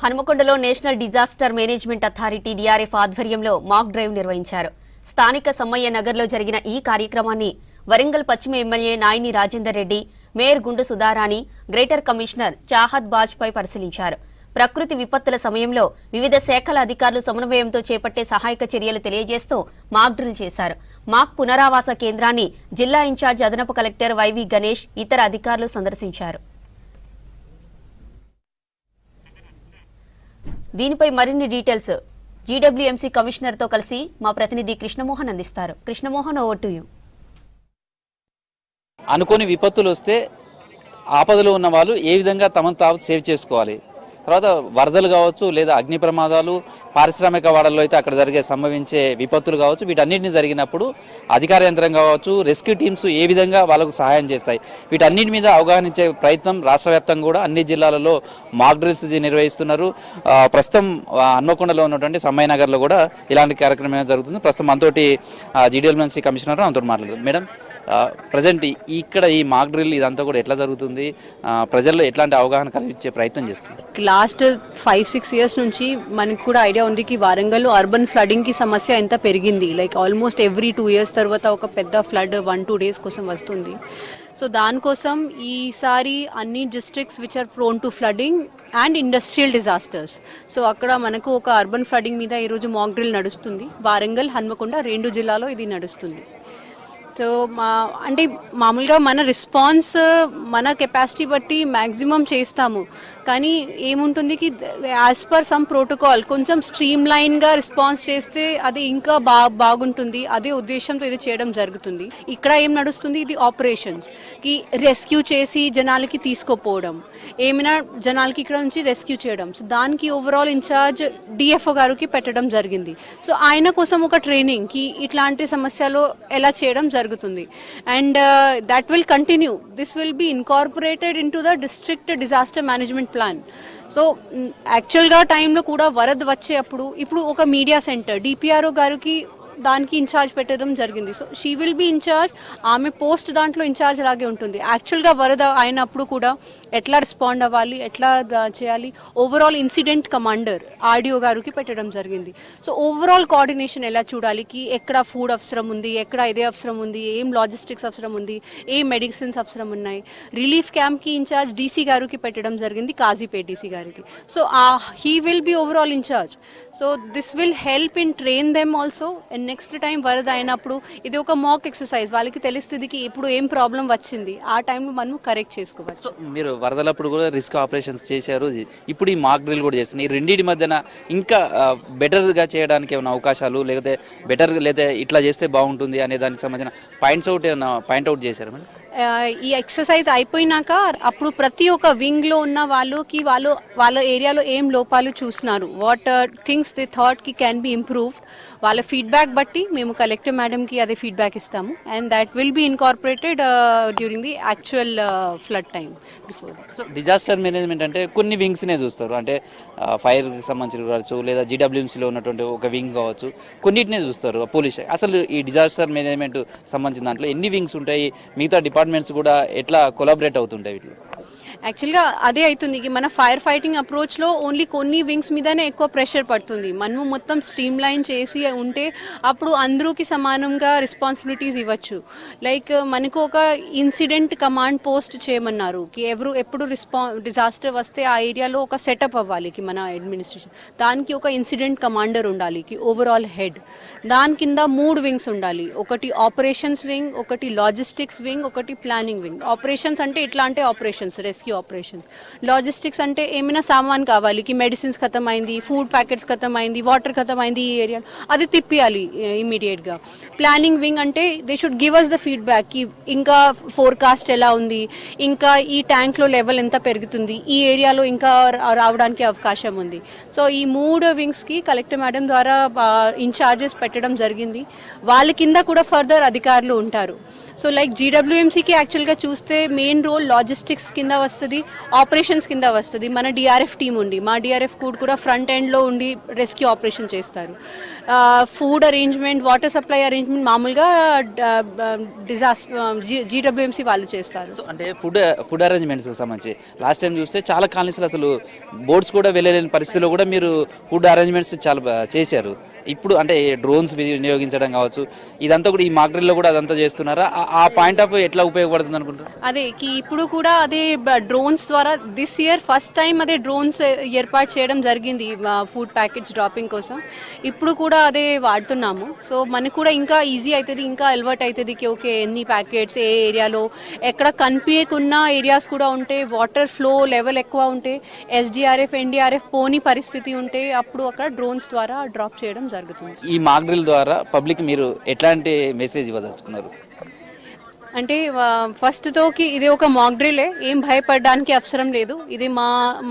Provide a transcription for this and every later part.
హనుమకొండలో national disaster management authority DRF ఆధ్వర్యంలో మాక్ drive నిర్వహించారు. స్థానిక సమ్మయ్య నగర్లో జరిగిన ఈ కార్యక్రమాన్ని వరంగల్ పశ్చిమ ఎమ్మెల్యే నాయిని రాజేందర్ రెడ్డి, మేయర్ గుండు సుధారాణి, గ్రేటర్ కమిషనర్ చాహద్ బాజ్పై పరిశీలించారు. ప్రకృతి విపత్తుల సమయంలో వివిధ శాఖల అధికారులు సమన్వయంతో చేపట్టే సహాయక చర్యలు తెలియజేస్తూ మాక్ డ్రిల్ చేశారు. మాక్ పునరావాస కేంద్రాన్ని జిల్లా ఇన్ఛార్జ్ అదనపు కలెక్టర్ వైవి గణేష్, ఇతర అధికారులు సందర్శించారు. దీనిపై మరిన్ని డీటెయిల్స్ GWMC కమిషనర్ తో కలిసి మా ప్రతినిధి కృష్ణమోహన్ అందిస్తారు. Krishnamohan, over to you. అనుకోని విపత్తులు వస్తే ఆపదలో ఉన్న వాళ్ళు ఏ విధంగా తమను తాము సేవ్ చేసుకోవాలి, తర్వాత వరదలు కావచ్చు లేదా అగ్ని ప్రమాదాలు, పారిశ్రామిక వాడల్లో అయితే అక్కడ సంభవించే విపత్తులు కావచ్చు, వీటన్నిటిని జరిగినప్పుడు అధికార యంత్రం కావచ్చు, రెస్క్యూ టీమ్స్ ఏ విధంగా వాళ్ళకు సహాయం చేస్తాయి, వీటన్నిటి మీద అవగాహనించే ప్రయత్నం రాష్ట్ర వ్యాప్తంగా కూడా అన్ని జిల్లాలలో మాక్ డ్రిల్స్ నిర్వహిస్తున్నారు. ప్రస్తుతం హన్మకొండలో ఉన్నటువంటి సమ్మయ్య నగర్లో కూడా ఇలాంటి కార్యక్రమం జరుగుతుంది. ప్రస్తుతం మనతోటి GWMC కమిషనర్ మనతో మాట్లాడారు. మేడం, ప్రజెంట్ ఇక్కడ ఈ మాక్ డ్రిల్ ఇదంతా కూడా ఎట్లా జరుగుతుంది, ప్రజల్లో ఎట్లాంటి అవగాహన కలిగించే ప్రయత్నం చేస్తున్నారు? లాస్ట్ 5-6 ఇయర్స్ నుంచి మనకు కూడా ఐడియా ఉంది కి వారంగల్లో అర్బన్ ఫ్లడింగ్ కి సమస్య ఎంత పెరిగింది. లైక్ ఆల్మోస్ట్ ఎవ్రీ 2 ఇయర్స్ తర్వాత ఒక పెద్ద ఫ్లడ్ 1-2 డేస్ కోసం వస్తుంది. సో దానికోసం ఈసారి అన్ని districts which are prone to flooding and industrial disasters, so అక్కడ మనకు ఒక అర్బన్ ఫ్లడింగ్ మీద ఈరోజు మాక్ డ్రిల్ నడుస్తుంది. వారంగల్, హన్మకొండ 2 జిల్లాలో ఇది నడుస్తుంది. సో అంటే మామూలుగా మన రెస్పాన్స్ మన కెపాసిటీ బట్టి మ్యాక్సిమం చేస్తాము, కానీ ఏముంటుంది కి యాజ్ పర్ సమ్ ప్రోటోకాల్ కొంచెం స్ట్రీమ్ లైన్గా రెస్పాన్స్ చేస్తే అది ఇంకా బాగుంటుంది. అదే ఉద్దేశంతో ఇది చేయడం జరుగుతుంది. ఇక్కడ ఏం నడుస్తుంది, ఇది ఆపరేషన్స్ కి రెస్క్యూ చేసి జనాలకి తీసుకుపోవడం, ఏమైనా జనాలకి ఇక్కడ నుంచి రెస్క్యూ చేయడం. సో దానికి ఓవరాల్ ఇన్ఛార్జ్ DFO గారికి పెట్టడం జరిగింది. సో ఆయన కోసం ఒక ట్రైనింగ్ కి ఇట్లాంటి సమస్యలు ఎలా చేయడం జరుగుతుంది. And that will continue. This will be incorporated in to the district disaster management plan. So యాక్చువల్గా టైంలో కూడా వరద వచ్చేటప్పుడు ఇప్పుడు ఒక మీడియా సెంటర్ DPRO గారికి దానికి ఇన్ఛార్జ్ పెట్టడం జరిగింది. So she will be incharge. ఆమె పోస్ట్ దాంట్లో ఇన్ఛార్జ్ లాగే ఉంటుంది. యాక్చువల్గా వరద అయినప్పుడు కూడా ఎట్లా రెస్పాండ్ అవ్వాలి, ఎట్లా చేయాలి, ఓవరాల్ ఇన్సిడెంట్ కమాండర్ RDO గారికి పెట్టడం జరిగింది. సో ఓవరాల్ కోఆర్డినేషన్ ఎలా చూడాలి, కి ఎక్కడ ఫుడ్ అవసరం ఉంది, ఎక్కడ ఇదే అవసరం ఉంది, ఏం లాజిస్టిక్స్ అవసరం ఉంది, ఏం మెడిసిన్స్ అవసరం ఉన్నాయి. రిలీఫ్ క్యాంప్కి ఇన్ఛార్జ్ DC గారికి పెట్టడం జరిగింది, కాజీపేట్ DC గారికి. So he will be overall incharge. So this will help in train them also. And next time వరద అయినప్పుడు ఇది ఒక మాక్ ఎక్సర్సైజ్, వాళ్ళకి తెలుస్తుంది ఇప్పుడు ఏం ప్రాబ్లం వచ్చింది, ఆ టైంలో మనం కరెక్ట్ చేసుకోవచ్చు. సో మీరు వరదలప్పుడు కూడా రిస్క్ ఆపరేషన్స్ చేశారు, ఇప్పుడు ఈ మాక్ డ్రిల్ కూడా చేస్తున్నారు. ఈ రెండింటి మధ్యన ఇంకా బెటర్గా చేయడానికి ఏమైనా అవకాశాలు, లేకపోతే బెటర్ లేదా ఇట్లా చేస్తే బాగుంటుంది అనే దానికి సంబంధించిన పాయింట్అవుట్ చేశారు మేడం? ఈ ఎక్సర్సైజ్ అయిపోయినాక అప్పుడు ప్రతి ఒక్క వింగ్ లో ఉన్న వాళ్ళకి వాళ్ళ ఏరియాలో ఏం లోపాలు చూస్తున్నారు, వాట్ థింగ్స్ దే థాట్ కి క్యాన్ బి ఇంప్రూవ్డ్, వాళ్ళ ఫీడ్బ్యాక్ బట్టి మేము కలెక్టర్ మేడం కి అదే ఫీడ్బ్యాక్ ఇస్తాము. And that will be incorporated during the actual flood time before that. So disaster management అంటే కొన్ని వింగ్స్ నే చూస్తారు, అంటే ఫైర్ కి సంబంధించి కావచ్చు, లేదా GWMC లో ఉన్నటువంటి ఒక వింగ్ కావచ్చు, కొన్నిటినే చూస్తారు. పోలీస్ అసలు ఈ డిజాస్టర్ మేనేజ్మెంట్ సంబంధించిన దాంట్లో ఎన్ని వింగ్స్ ఉంటాయి, మిగతా డిపార్ట్మెంట్స్ కూడా ఎట్లా కొలాబరేట్ అవుతుంటాయి వీటిలో? యాక్చువల్గా అదే అవుతుంది, మన ఫైర్ ఫైటింగ్ అప్రోచ్లో ఓన్లీ కొన్ని వింగ్స్ మీదనే ఎక్కువ ప్రెషర్ పడుతుంది. మనము మొత్తం స్ట్రీమ్ లైన్ చేసి ఉంటే అప్పుడు అందరూకి సమానంగా రెస్పాన్సిబిలిటీస్ ఇవ్వచ్చు. లైక్ మనకు ఒక ఇన్సిడెంట్ కమాండ్ పోస్ట్ చేయమన్నారు, కి ఎప్పుడు డిజాస్టర్ వస్తే ఆ ఏరియాలో ఒక సెటప్ అవ్వాలి కి మన అడ్మినిస్ట్రేషన్, దానికి ఒక ఇన్సిడెంట్ కమాండర్ ఉండాలి కి ఓవరాల్ హెడ్. దాని కింద 3 వింగ్స్ ఉండాలి, ఒకటి ఆపరేషన్స్ వింగ్, ఒకటి లాజిస్టిక్స్ వింగ్, ఒకటి ప్లానింగ్ వింగ్. ఆపరేషన్స్ అంటే ఇట్లాంటి ఆపరేషన్స్, రెస్క్యూ ఆపరేషన్స్. లాజిస్టిక్స్ అంటే ఏమైనా సామాన్ కావాలి కి మెడిసిన్స్ ఖతం అయింది, ఫుడ్ ప్యాకెట్స్ ఖతం అయింది, వాటర్ ఖతం అయింది ఈ ఏరియా, అది తిప్పియాలి ఇమీడియట్ గా. ప్లానింగ్ వింగ్ అంటే they should give us the feedback కి ఇంకా ఫోర్కాస్ట్ ఎలా ఉంది, ఇంకా ఈ ట్యాంక్ లో లెవెల్ ఎంత పెరుగుతుంది, ఈ ఏరియాలో ఇంకా రావడానికి అవకాశం ఉంది. సో ఈ 3 వింగ్స్ కి కలెక్టర్ మేడం ద్వారా ఇన్ఛార్జెస్ పెట్టడం జరిగింది. వాళ్ళ కింద కూడా ఫర్దర్ అధికారులు ఉంటారు. సో లైక్ GWMCకి యాక్చువల్గా చూస్తే మెయిన్ రోల్ లాజిస్టిక్స్ కింద వస్తుంది. వస్తుంది, ఆపరేషన్స్ కింద వస్తుంది. మన డిఆర్ఎఫ్ టీం ఉండి, మా డిఆర్ఎఫ్ కూడా ఫ్రంట్ ఎండ్లో ఉండి రెస్క్యూ ఆపరేషన్ చేస్తారు. Food arrangement, water supply arrangement మామూలుగా జీడబ్ల్యూఎంసీ వాళ్ళు చేస్తారు. అంటే ఫుడ్ అరేంజ్మెంట్స్ సంబంధించి లాస్ట్ టైం చూస్తే చాలా కాలనీస్లో అసలు బోట్స్ కూడా వెళ్ళలేని పరిస్థితిలో కూడా మీరు ఫుడ్ అరేంజ్మెంట్స్ చాలా చేశారు. ఇప్పుడు అంటే డ్రోన్స్ వినియోగించడం కావచ్చు, ఇదంతా కూడా ఈ మాక్ డ్రిల్లో కూడా అదంతా చేస్తున్నారా? ఆ పాయింట్ ఆఫ్ ఎట్లా ఉపయోగపడుతుంది అనుకుంటారు? అదే ఇప్పుడు కూడా అదే డ్రోన్స్ ద్వారా దిస్ ఇయర్ ఫస్ట్ టైం అదే డ్రోన్స్ ఏర్పాటు చేయడం జరిగింది ఫుడ్ ప్యాకెట్స్ డ్రాపింగ్ కోసం. ఇప్పుడు కూడా అదే వాడుతున్నాము. సో మనకు కూడా ఇంకా ఈజీ అవుతుంది, ఇంకా అలవాటు అవుతుంది. ఓకే, ఎన్ని ప్యాకెట్స్ ఏ ఏరియాలో ఎక్కడ కనిపించకున్న ఏరియాస్ కూడా ఉంటే, వాటర్ ఫ్లో లెవెల్ ఎక్కువ ఉంటే, ఎస్డిఆర్ఎఫ్ ఎన్డీఆర్ఎఫ్ పోని పరిస్థితి ఉంటే అప్పుడు అక్కడ డ్రోన్స్ ద్వారా డ్రాప్ చేయడం జరుగుతుంది. ఈ మాక్ డ్రిల్ ద్వారా పబ్లిక్ మీరు ఎట్లాంటి మెసేజ్ ఇవ్వదలుచుకున్నారు? అంటే ఫస్ట్ తోకి ఇది ఒక మాక్ డ్రిల్, ఏం భయపడడానికి అవసరం లేదు. ఇది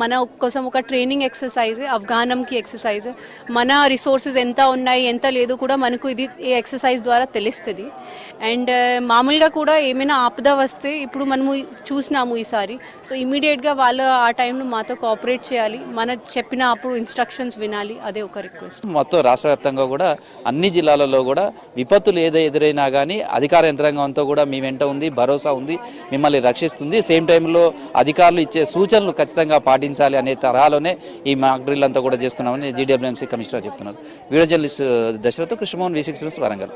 మన కోసం ఒక ట్రైనింగ్ ఎక్సర్సైజ్, అవగాహనకి ఎక్సర్సైజ్. మన రిసోర్సెస్ ఎంత ఉన్నాయి ఎంత లేదు కూడా మనకు ఇది ఈ ఎక్సర్సైజ్ ద్వారా తెలుస్తుంది. అండ్ మామూలుగా కూడా ఏమైనా ఆపద వస్తే ఇప్పుడు మనము చూసినాము ఈసారి, సో ఇమీడియట్గా వాళ్ళు ఆ టైంలో మాతో కోఆపరేట్ చేయాలి, మన చెప్పిన అప్పుడు ఇన్స్ట్రక్షన్స్ వినాలి. అదే ఒక రిక్వెస్ట్. మొత్తం రాష్ట్ర వ్యాప్తంగా కూడా అన్ని జిల్లాలలో కూడా విపత్తులు ఏదో ఎదురైనా కానీ అధికార యంత్రాంగంతో కూడా మీ వెంట ఉంది, భరోసా ఉంది, మిమ్మల్ని రక్షిస్తుంది. సేమ్ టైంలో అధికారులు ఇచ్చే సూచనలు ఖచ్చితంగా పాటించాలి అనే తరహాలోనే ఈ మాక్ డ్రిల్ అంతా కూడా చేస్తున్నామని జీడబ్ల్యూఎంసీ కమిషనర్ చెప్తున్నారు. Video journalist Dashrath, Krishnamohan, V6 news, Warangal.